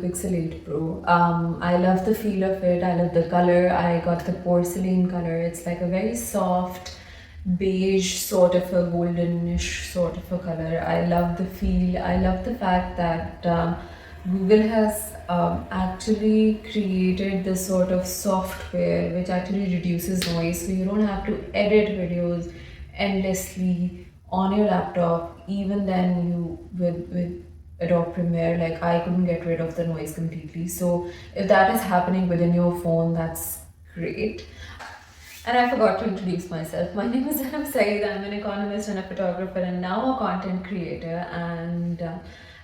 Pixel 8 Pro. I love the feel of it. I love the color. I got the porcelain color. It's like a very soft beige sort of a goldenish sort of a color. I love the feel. I love the fact that Google has actually created this sort of software which actually reduces noise, so you don't have to edit videos endlessly on your laptop. Even then, you with Adobe Premiere, like I couldn't get rid of the noise completely. So if that is happening within your phone, that's great. And I forgot to introduce myself. My name is Anam Saeed. I'm an economist and a photographer and now a content creator. And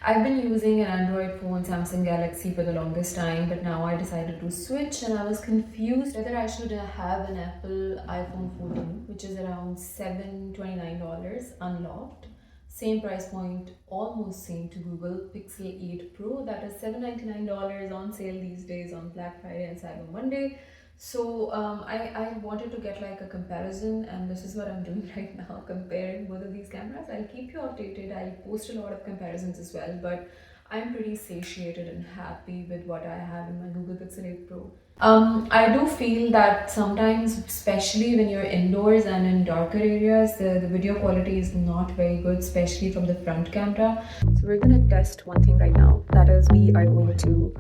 I've been using an Android phone, Samsung Galaxy, for the longest time, but now I decided to switch and I was confused whether I should have an Apple iPhone 14, which is around $729 unlocked. Same price point, almost same to Google Pixel 8 Pro, that is $799 on sale these days on Black Friday and Cyber Monday. So I wanted to get like a comparison, and this is what I'm doing right now, comparing both of these cameras. I'll keep you updated. I'll post a lot of comparisons as well, but I'm pretty satiated and happy with what I have in my Google Pixel 8 Pro. I do feel that sometimes, especially when you're indoors and in darker areas, the video quality is not very good, especially from the front camera. So we're gonna test one thing right now. That is, we are going to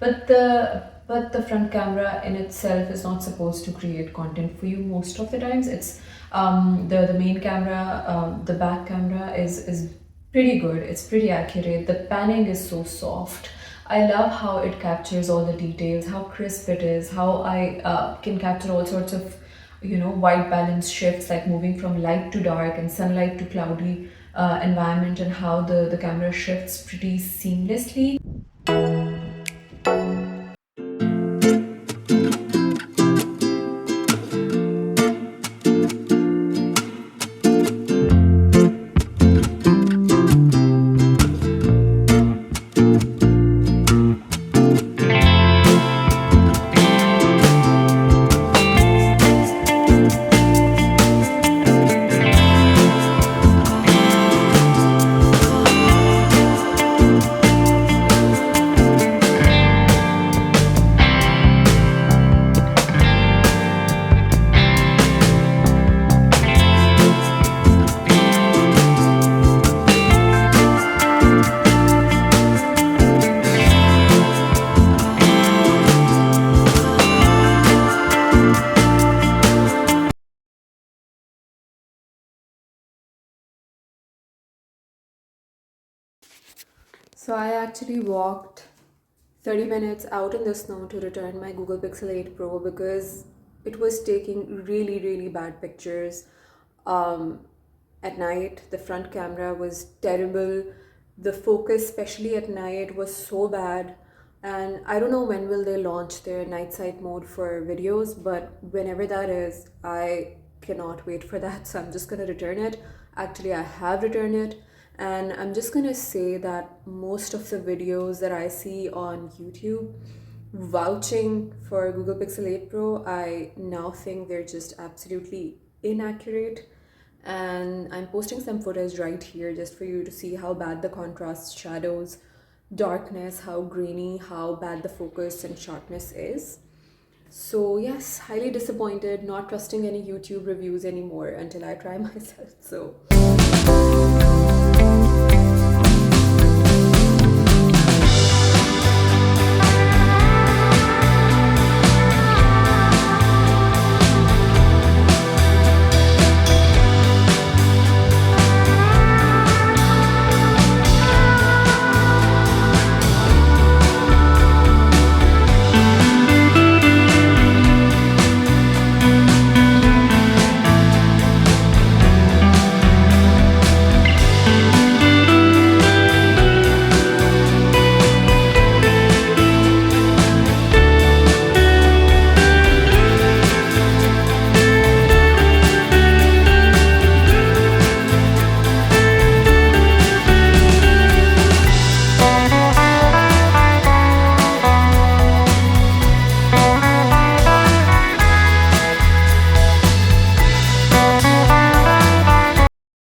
but the front camera in itself is not supposed to create content for you most of the times. It's the main camera, the back camera is pretty good. It's pretty accurate. The panning is so soft. I love how it captures all the details, how crisp it is, how I can capture all sorts of white balance shifts, like moving from light to dark and sunlight to cloudy environment, and how the camera shifts pretty seamlessly. So I actually walked 30 minutes out in the snow to return my Google Pixel 8 Pro because it was taking really, really bad pictures. Um, at night, the front camera was terrible. The focus, especially at night, was so bad. And I don't know when will they launch their night sight mode for videos, but whenever that is, I cannot wait for that. So I'm just gonna return it. Actually, I have returned it. And I'm just gonna say that most of the videos that I see on YouTube vouching for Google Pixel 8 Pro, I now think they're just absolutely inaccurate. And I'm posting some footage right here just for you to see how bad the contrast, shadows, darkness, how grainy, how bad the focus and sharpness is. So yes, highly disappointed, not trusting any YouTube reviews anymore until I try myself. So